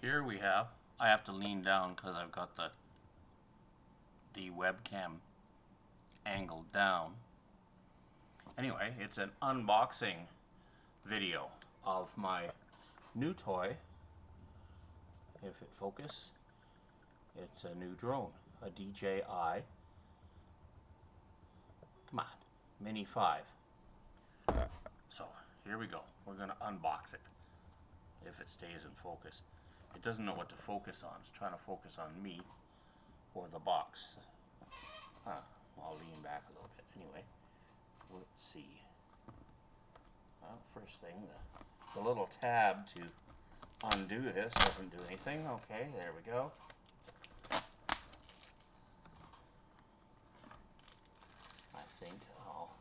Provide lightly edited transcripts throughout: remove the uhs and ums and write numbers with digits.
Here we have, I have to lean down because I've got the webcam angled down. Anyway, it's an unboxing video of my new toy. If it focus, it's a new drone, a DJI, come on, Mini 5. So here we go, we're going to unbox it, if it stays in focus. It doesn't know what to focus on, it's trying to focus on me or the box. I'll lean back a little bit. Anyway, let's see. Well, first thing, the little tab to undo this doesn't do anything. Okay, there we go. I think I'll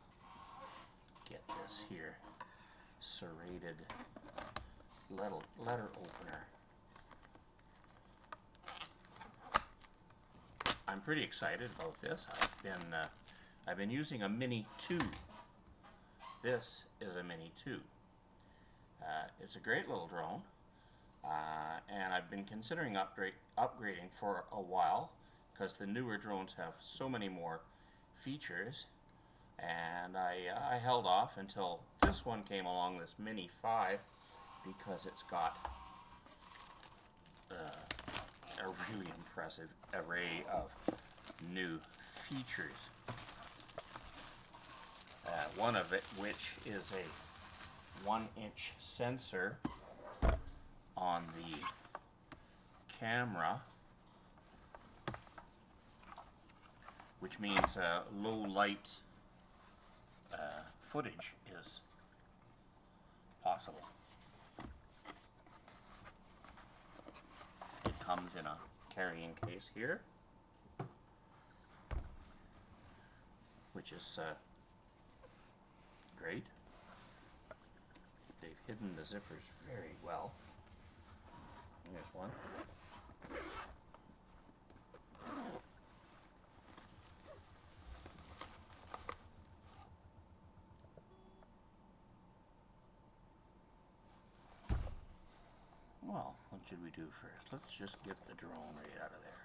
get this here serrated letter opener. I'm pretty excited about this. I've been using a Mini 2. This is a Mini 2. It's a great little drone, and I've been considering upgrading for a while because the newer drones have so many more features, and I held off until this one came along, this Mini 5, because it's got a really impressive array of new features. One of it, which is a 1-inch sensor on the camera, which means low light footage is possible. It comes in a carrying case here, which is great. They've hidden the zippers very well. Here's one. Well, what should we do first? Let's just get the drone right out of there.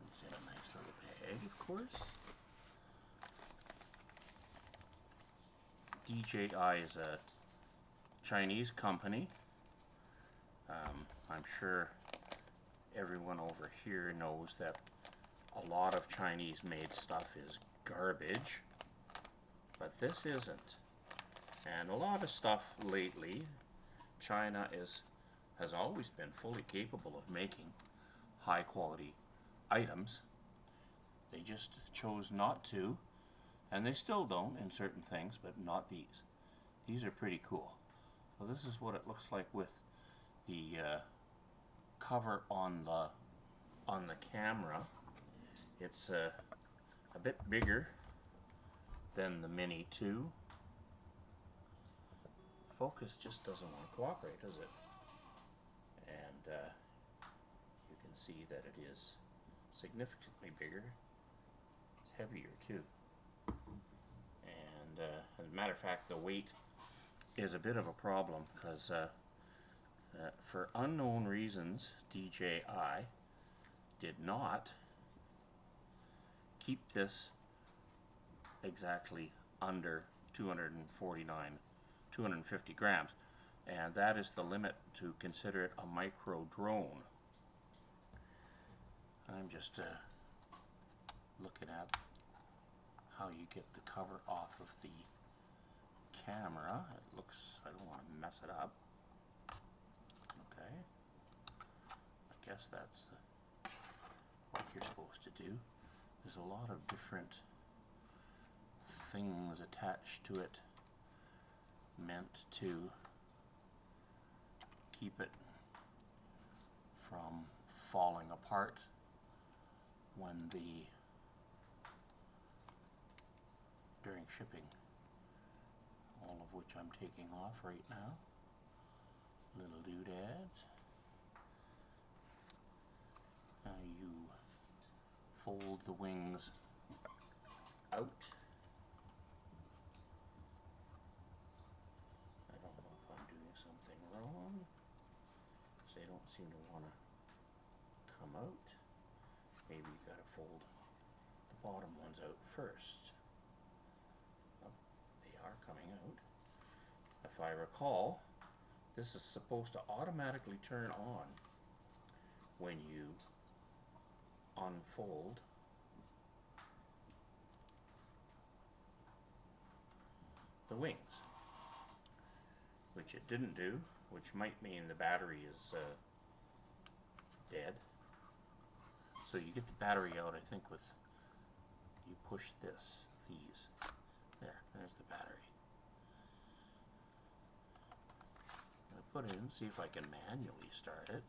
It's in a nice little bag, of course. DJI is a Chinese company. I'm sure everyone over here knows that a lot of Chinese made stuff is garbage, but this isn't. And a lot of stuff lately, China has always been fully capable of making high quality items. They just chose not to, and they still don't in certain things, but not these. These are pretty cool. So this is what it looks like with the cover on the camera. It's a bit bigger than the Mini 2. Focus just doesn't want to cooperate, does it? And you can see that it is significantly bigger. It's heavier too. And as a matter of fact, the weight is a bit of a problem because for unknown reasons, DJI did not keep this exactly under 250 grams, and that is the limit to consider it a micro drone. I'm just looking at how you get the cover off of the camera. It looks, I don't want to mess it up. Okay, I guess that's what you're supposed to do. There's a lot of different things attached to it, meant to keep it from falling apart during shipping, all of which I'm taking off right now. Little doodads. Now you fold the wings out. I don't know if I'm doing something wrong. they don't seem to want to come out. Maybe you got to fold the bottom ones out first. Oh, they are coming out. If I recall, this is supposed to automatically turn on when you unfold the wings, which it didn't do, which might mean the battery is dead. So you get the battery out, I think, with, you push these. There's the battery. I'm going to put it in, see if I can manually start it.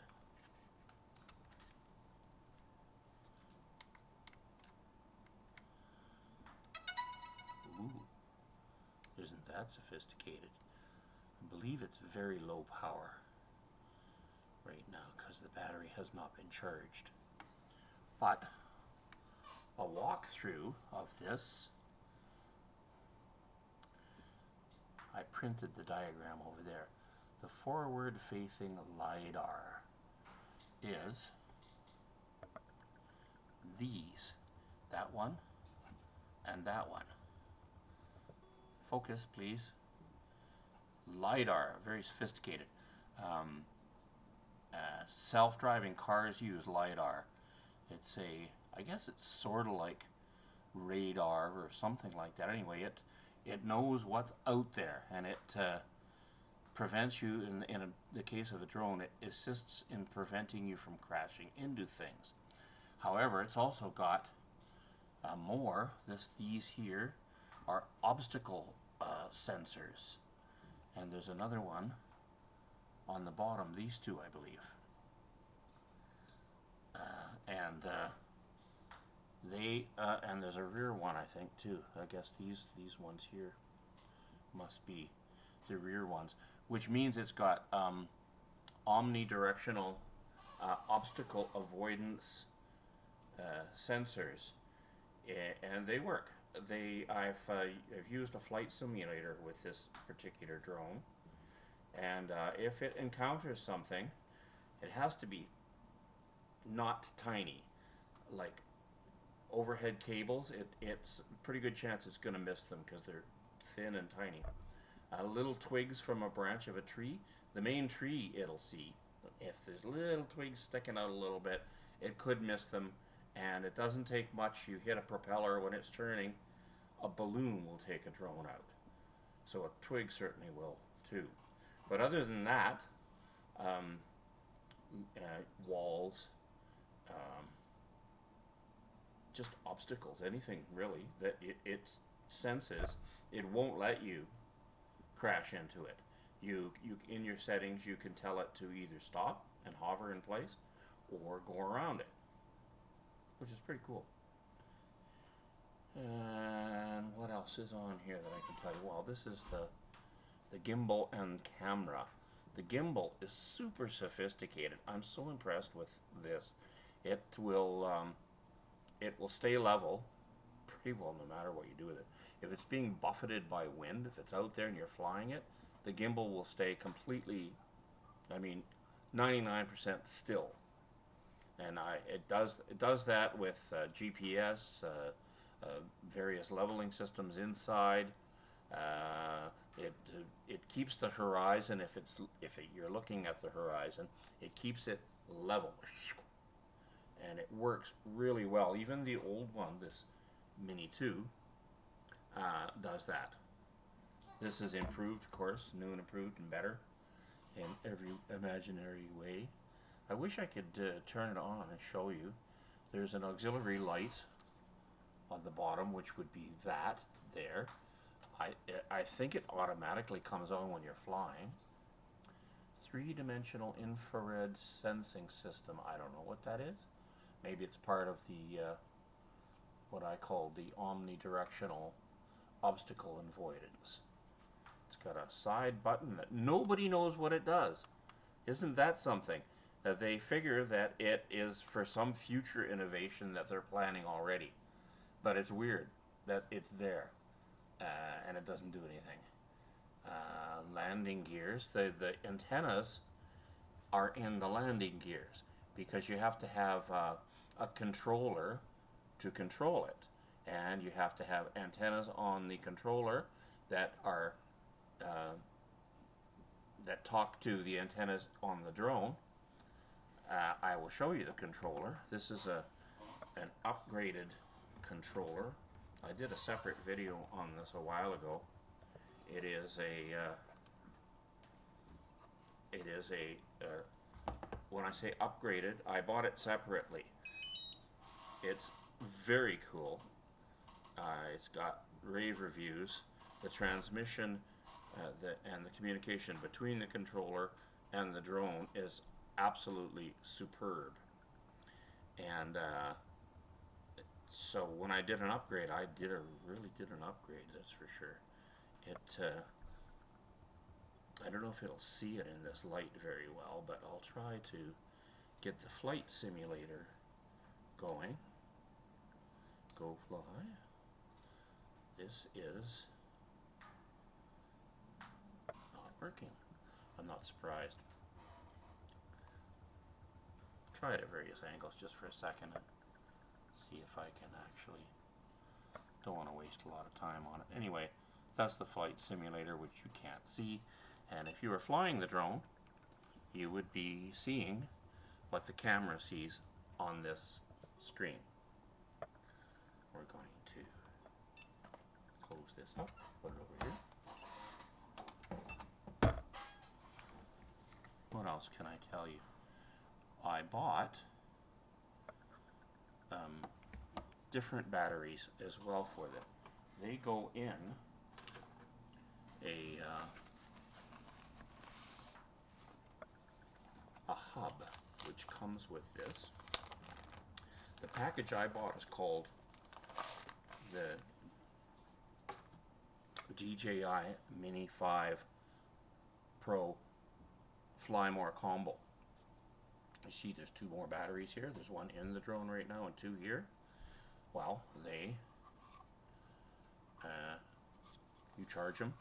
Ooh, isn't that sophisticated? I believe it's very low power right now because the battery has not been charged. But a walkthrough of this, I printed the diagram over there. The forward-facing LiDAR is these, that one and that one. Focus, please. LiDAR, very sophisticated. Self-driving cars use LiDAR. It's I guess it's sort of like radar or something like that. Anyway, it knows what's out there, and it prevents you, in the case of a drone, it assists in preventing you from crashing into things. However, it's also got more. These here are obstacle sensors, and there's another one on the bottom. These two, I believe, and there's a rear one, I think, too. I guess these ones here must be the rear ones, which means it's got omnidirectional obstacle avoidance sensors, and they work. I've used a flight simulator with this particular drone, and if it encounters something, it has to be not tiny, like overhead cables. It's a pretty good chance it's going to miss them because they're thin and tiny. Little twigs from a branch of a tree, the main tree it'll see. If there's little twigs sticking out a little bit, it could miss them, and it doesn't take much. You hit a propeller when it's turning, a balloon will take a drone out. So a twig certainly will too. But other than that, walls, just obstacles, anything really that it senses, it won't let you crash into it. You in your settings, you can tell it to either stop and hover in place or go around it, which is pretty cool. And what else is on here that I can tell you? Well, this is the gimbal and camera. The gimbal is super sophisticated. I'm so impressed with this. It will stay level pretty well no matter what you do with it. If it's being buffeted by wind, if it's out there and you're flying it, the gimbal will stay completely, 99% still. And it does that with GPS, various leveling systems inside. It keeps the horizon, you're looking at the horizon, it keeps it level, and it works really well. Even the old one, this Mini 2, does that. This is improved, of course, new and improved and better in every imaginary way. I wish I could turn it on and show you. There's an auxiliary light on the bottom, which would be that there. I think it automatically comes on when you're flying. 3-dimensional infrared sensing system. I don't know what that is. Maybe it's part of the what I call the omnidirectional obstacle avoidance. It's got a side button that nobody knows what it does. Isn't that something? They figure that it is for some future innovation that they're planning already. But it's weird that it's there and it doesn't do anything. Landing gears, the antennas are in the landing gears, because you have to have a controller to control it, and you have to have antennas on the controller that are that talk to the antennas on the drone. I will show you the controller. This is an upgraded controller. I did a separate video on this a while ago. It is when I say upgraded, I bought it separately. It's very cool. It's got rave reviews. The transmission and the communication between the controller and the drone is absolutely superb. And so when I did an upgrade, I really did an upgrade, that's for sure. I don't know if it'll see it in this light very well, but I'll try to get the flight simulator going. Go fly. This is not working. I'm not surprised. Try it at various angles just for a second and see if I can actually. Don't want to waste a lot of time on it. Anyway, that's the flight simulator, which you can't see. And if you were flying the drone, you would be seeing what the camera sees on this screen. We're going to close this up, put it over here. What else can I tell you? I bought different batteries as well for them. They go in a hub which comes with this. The package I bought is called the DJI Mini 5 Pro Fly More Combo. You see there's two more batteries here. There's one in the drone right now and two here. Well, you charge them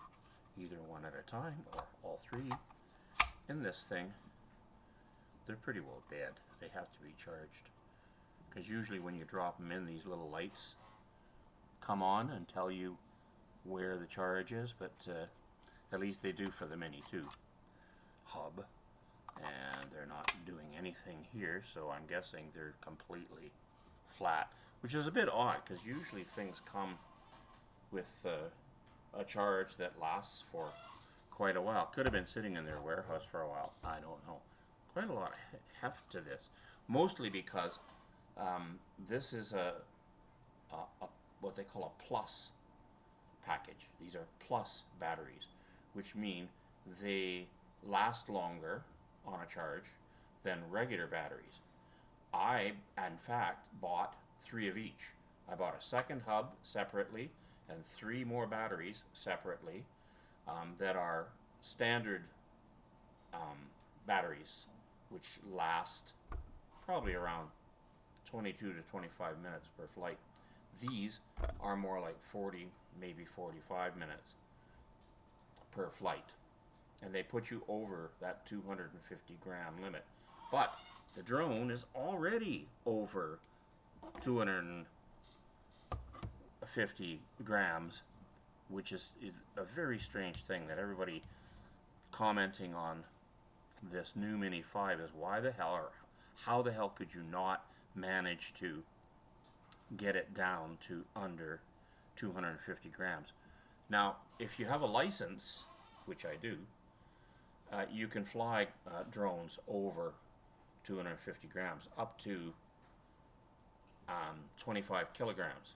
either one at a time or all three. In this thing, they're pretty well dead. They have to be charged. Because usually when you drop them in, these little lights come on and tell you where the charge is, but at least they do for the Mini 2 hub. And they're not doing anything here, so I'm guessing they're completely flat, which is a bit odd because usually things come with a charge that lasts for quite a while. Could have been sitting in their warehouse for a while. I don't know. Quite a lot of heft to this, mostly because this is a what they call a plus package. These are plus batteries, which mean they last longer on a charge than regular batteries. I, in fact, bought 3 of each. I bought a second hub separately and 3 more batteries separately that are standard batteries, which last probably around 22 to 25 minutes per flight. These are more like 40, maybe 45 minutes per flight. And they put you over that 250 gram limit. But the drone is already over 250 grams, which is a very strange thing that everybody commenting on this new Mini 5 is why the hell or how the hell could you not manage to get it down to under 250 grams. Now, if you have a license, which I do, you can fly drones over 250 grams, up to 25 kilograms.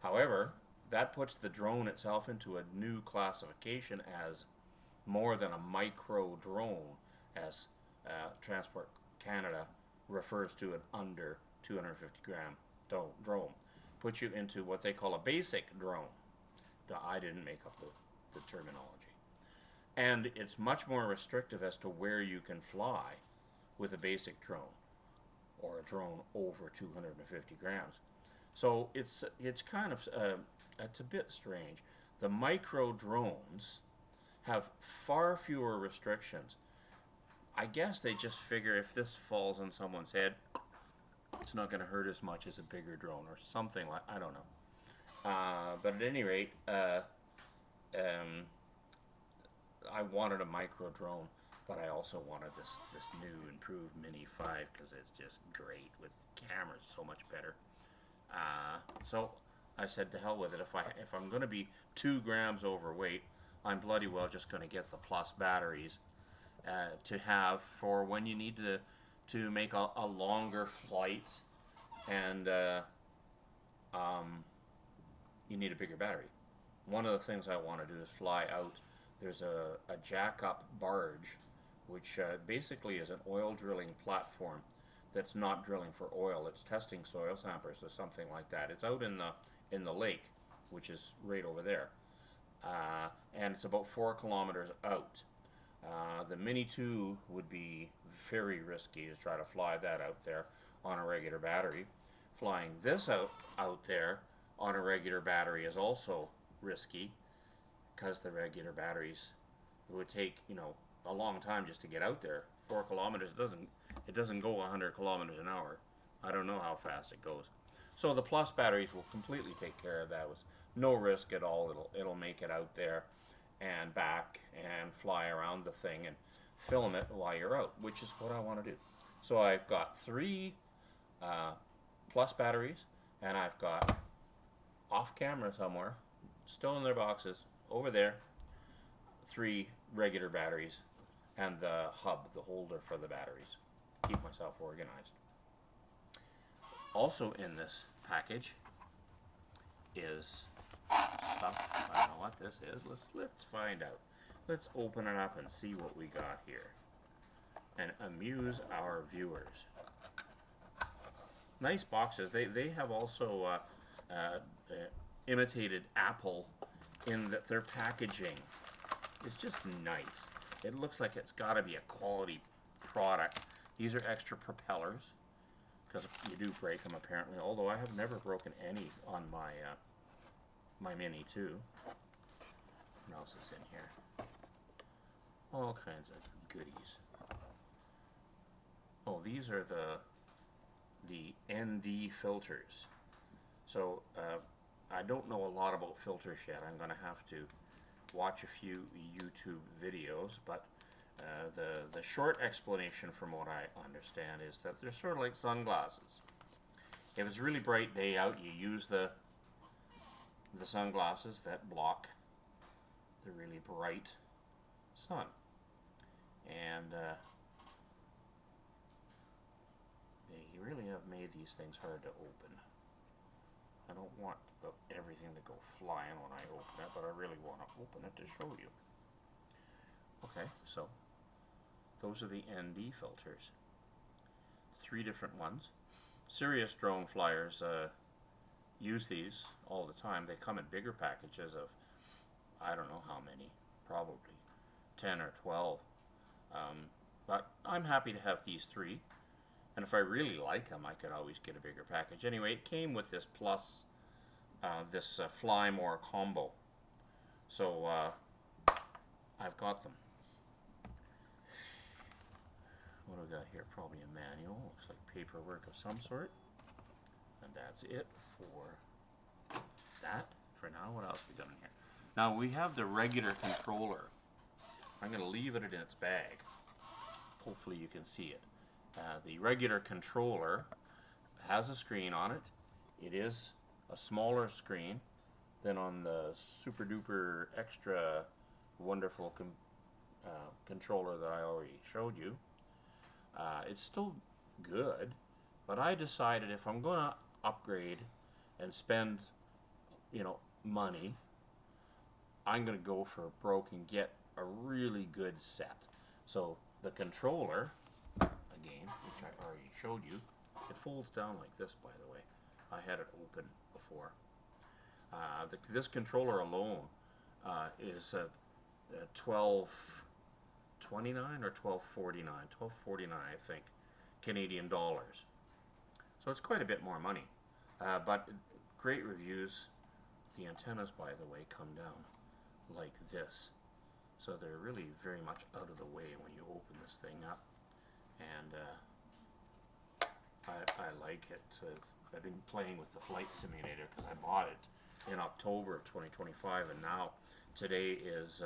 However, that puts the drone itself into a new classification as more than a micro drone, as Transport Canada refers to it under 250 gram drone. Puts you into what they call a basic drone. I didn't make up the terminology. And it's much more restrictive as to where you can fly with a basic drone or a drone over 250 grams. So it's kind of it's a bit strange. The micro drones have far fewer restrictions. I guess they just figure if this falls on someone's head, it's not going to hurt as much as a bigger drone or something like, I don't know. But at any rate, I wanted a micro drone, but I also wanted this new improved Mini 5 because it's just great with cameras, so much better. So I said to hell with it. If I'm going to be 2 grams overweight, I'm bloody well just going to get the plus batteries to have for when you need to make a longer flight, and you need a bigger battery. One of the things I want to do is fly out. There's a jack-up barge, which basically is an oil drilling platform that's not drilling for oil. It's testing soil samples or something like that. It's out in the lake, which is right over there, and it's about 4 kilometers out. The Mini 2 would be very risky to try to fly that out there on a regular battery. Flying this out there on a regular battery is also risky because the regular batteries, it would take, you know, a long time just to get out there. 4 kilometers doesn't go 100 kilometers an hour. I don't know how fast it goes. So the plus batteries will completely take care of that with no risk at all. It'll make it out there and back and fly around the thing and film it while you're out, which is what I want to do. So I've got 3 plus batteries, and I've got off camera somewhere, still in their boxes, over there, 3 regular batteries, and the hub, the holder for the batteries. Keep myself organized. Also in this package is stuff. I don't know what this is. Let's find out. Let's open it up and see what we got here, and amuse our viewers. Nice boxes. They have also imitated Apple in that their packaging is just nice. It looks like it's got to be a quality product. These are extra propellers because you do break them apparently. Although I have never broken any on my my Mini 2. What else is in here? All kinds of goodies. Oh, these are the ND filters. So I don't know a lot about filters yet. I'm going to have to watch a few YouTube videos, but the short explanation from what I understand is that they're sort of like sunglasses. If it's a really bright day out, you use the sunglasses that block the really bright sun. And they really have made these things hard to open. I don't want everything to go flying when I open it, but I really want to open it to show you. Okay, so those are the ND filters. 3 different ones. Serious drone flyers use these all the time. They come in bigger packages of, I don't know how many, probably 10 or 12. But I'm happy to have these 3. And if I really like them, I could always get a bigger package. Anyway, it came with this plus, this Fly More combo. So I've got them. What do we got here? Probably a manual. Looks like paperwork of some sort. And that's it for that. For now, what else we got in here? Now we have the regular controller. I'm going to leave it in its bag. Hopefully you can see it. The regular controller has a screen on it. It is a smaller screen than on the super duper extra wonderful controller that I already showed you. It's still good, but I decided if I'm going to upgrade and spend, you know, money, I'm going to go for broke and get a really good set. So the controller, again, which I already showed you, it folds down like this, by the way. I had it open before. This controller alone is $12.29 or $12.49, $12.49 I think, Canadian dollars. So it's quite a bit more money, but great reviews. The antennas, by the way, come down like this. so they're really very much out of the way when you open this thing up. And I like it. I've been playing with the flight simulator because I bought it in October of 2025, and now today is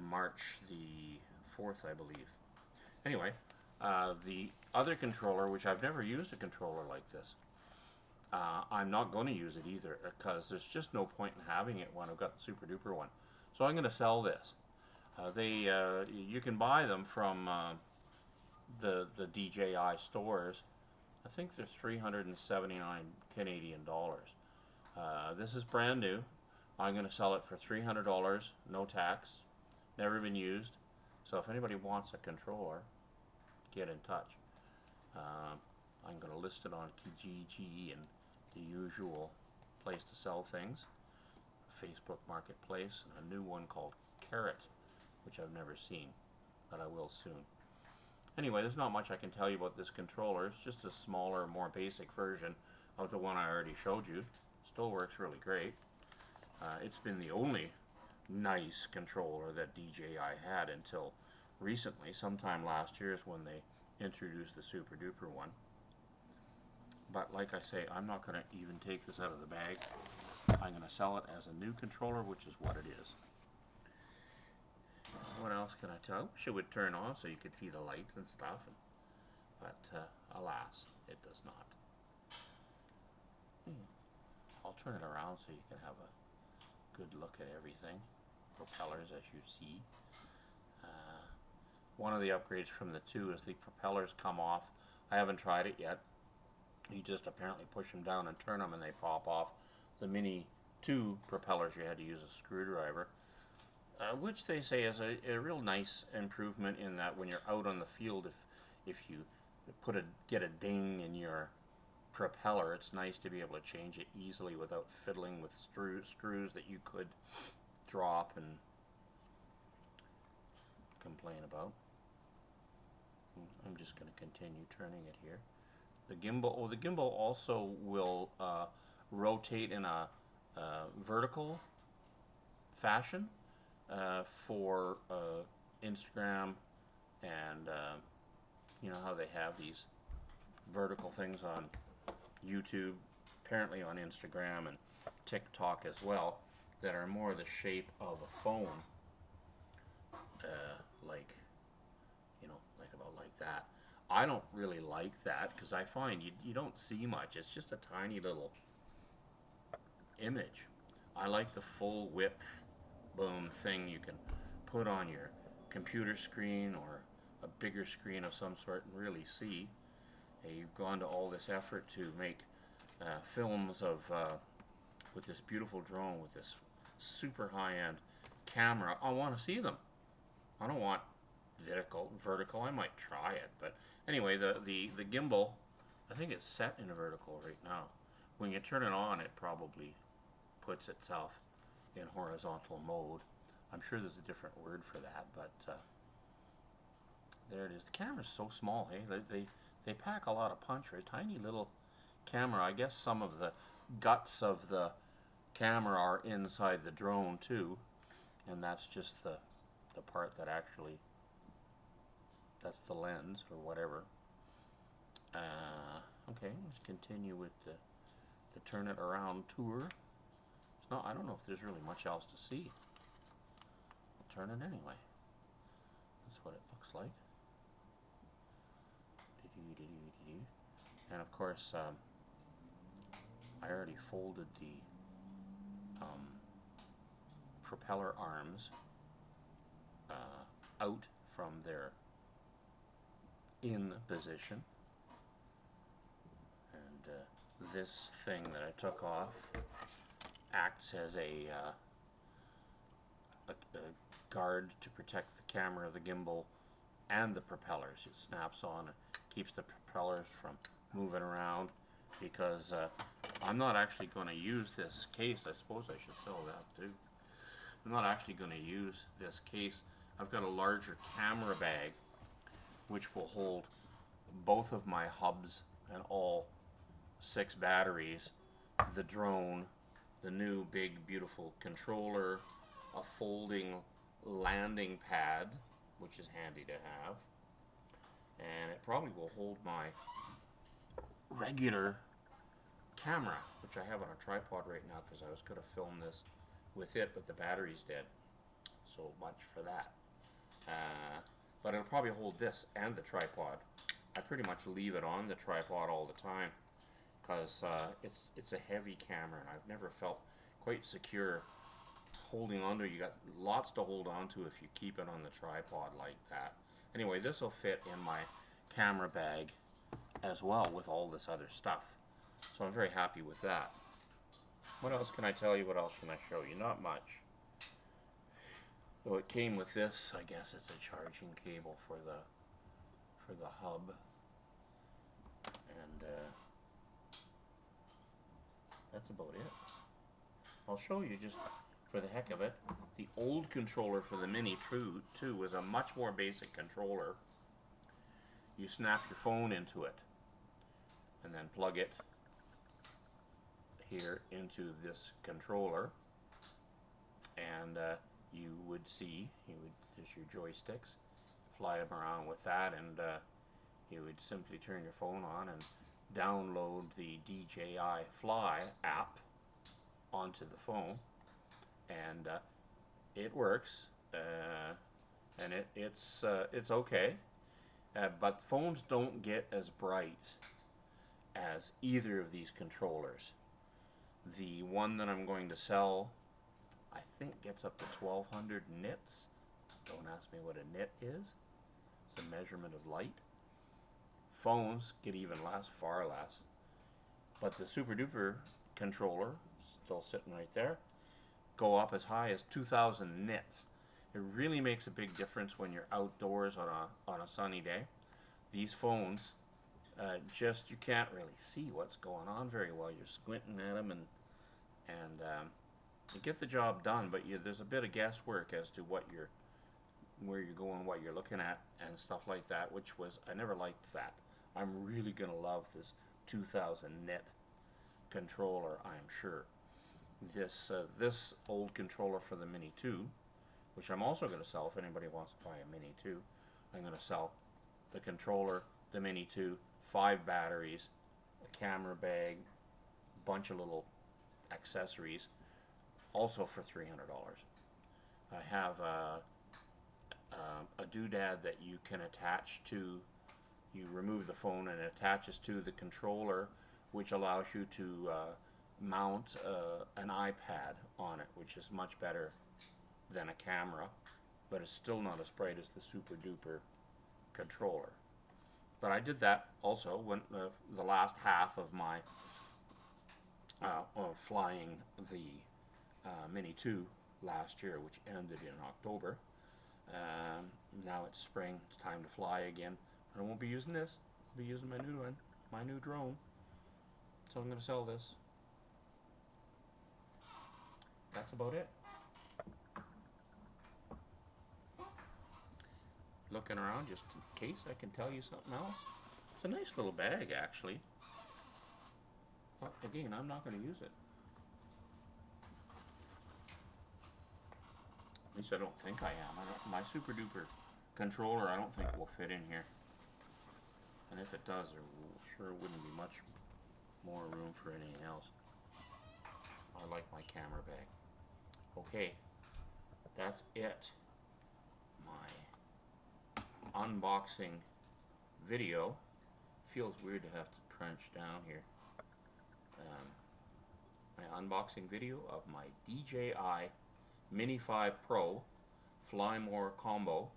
March the 4th, I believe. Anyway, the other controller, which I've never used a controller like this, I'm not going to use it either because there's just no point in having it when I've got the super duper one. So I'm going to sell this. You can buy them from the DJI stores. I think they're 379 Canadian dollars. This is brand new. I'm going to sell it for $300, no tax, never been used. So if anybody wants a controller, get in touch. I'm going to list it on Kijiji and the usual place to sell things, Facebook Marketplace, and a new one called Carrot, which I've never seen, but I will soon. Anyway, there's not much I can tell you about this controller. It's just a smaller, more basic version of the one I already showed you. Still works really great. It's been the only nice controller that DJI had until recently. Sometime last year is when they introduced the super duper one. But like I say, I'm not going to even take this out of the bag. I'm going to sell it as a new controller, which is what it is. What else can I tell? I wish it would turn on so you could see the lights and stuff, but alas, it does not. I'll turn it around so you can have a good look at everything. Propellers, as you see. One of the upgrades from the 2 is the propellers come off. I haven't tried it yet. You just apparently push them down and turn them and they pop off. The Mini 2 propellers, you had to use a screwdriver. Which they say is a real nice improvement in that when you're out on the field, if you get a ding in your propeller, it's nice to be able to change it easily without fiddling with screws that you could drop and complain about. I'm just going to continue turning it here. The gimbal also will rotate in a vertical fashion. For Instagram, and you know how they have these vertical things on YouTube, apparently on Instagram and TikTok as well, that are more the shape of a phone, like about like that. I don't really like that because I find you don't see much. It's just a tiny little image. I like the full width boom thing you can put on your computer screen or a bigger screen of some sort and really see. You've gone to all this effort to make films of with this beautiful drone with this super high-end camera. I want to see them. I don't want vertical. I might try it, but anyway, the gimbal, I think it's set in vertical right now. When you turn it on, it probably puts itself in horizontal mode. I'm sure there's a different word for that, but there it is. The camera's so small, hey? They pack a lot of punch for a tiny little camera. I guess some of the guts of the camera are inside the drone too, and that's just the part that actually, that's the lens or whatever. Okay, let's continue with the turn it around tour. No, I don't know if there's really much else to see. I'll turn it anyway. That's what it looks like. And of course, I already folded the propeller arms out from their in position. And this thing that I took off acts as a guard to protect the camera, the gimbal, and the propellers. It snaps on, it keeps the propellers from moving around, because I'm not actually going to use this case. I suppose I should sell that too. I'm not actually going to use this case. I've got a larger camera bag which will hold both of my hubs and all 6 batteries, the drone, the new big beautiful controller, a folding landing pad, which is handy to have. And it probably will hold my regular camera, which I have on a tripod right now because I was going to film this with it, but the battery's dead. So much for that. But it'll probably hold this and the tripod. I pretty much leave it on the tripod all the time because it's a heavy camera, and I've never felt quite secure holding on to it. You got lots to hold on to if you keep it on the tripod like that. Anyway, this will fit in my camera bag as well with all this other stuff. So I'm very happy with that. What else can I tell you? What else can I show you? Not much. So it came with this. I guess it's a charging cable for the hub, and that's about it. I'll show you just for the heck of it. The old controller for the Mini 2 was a much more basic controller. You snap your phone into it and then plug it here into this controller, and you would see, there's your joysticks, fly them around with that, and you would simply turn your phone on and download the DJI Fly app onto the phone, and it works, and it's okay, but phones don't get as bright as either of these controllers. The one that I'm going to sell, I think, gets up to 1200 nits. Don't ask me what a nit is. It's a measurement of light. Phones get even less, far less. But the Super Duper controller, still sitting right there, go up as high as 2000 nits. It really makes a big difference when you're outdoors on a sunny day. These phones, you can't really see what's going on very well. You're squinting at them, and you get the job done, but there's a bit of guesswork as to where you're going, what you're looking at, and stuff like that, I never liked that. I'm really going to love this 2000 nit controller, I'm sure. This old controller for the Mini 2, which I'm also going to sell if anybody wants to buy a Mini 2, I'm going to sell the controller, the Mini 2, 5 batteries, a camera bag, a bunch of little accessories, also for $300. I have a doodad that you can attach to, you remove the phone and it attaches to the controller, which allows you to mount an iPad on it, which is much better than a camera, but it's still not as bright as the Super Duper controller. But I did that also when the last half of my flying the Mini 2 last year, which ended in October. Now it's spring, it's time to fly again. I won't be using this, I'll be using my new one, my new drone. So I'm going to sell this. That's about it. Looking around just in case I can tell you something else. It's a nice little bag, actually. But again, I'm not going to use it. At least I don't think I am. My Super Duper controller, I don't think will fit in here. And if it does, there sure wouldn't be much more room for anything else. I like my camera bag. Okay, that's it. My unboxing video. Feels weird to have to crunch down here. My unboxing video of my DJI Mini 5 Pro Fly More combo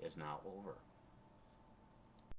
is now over.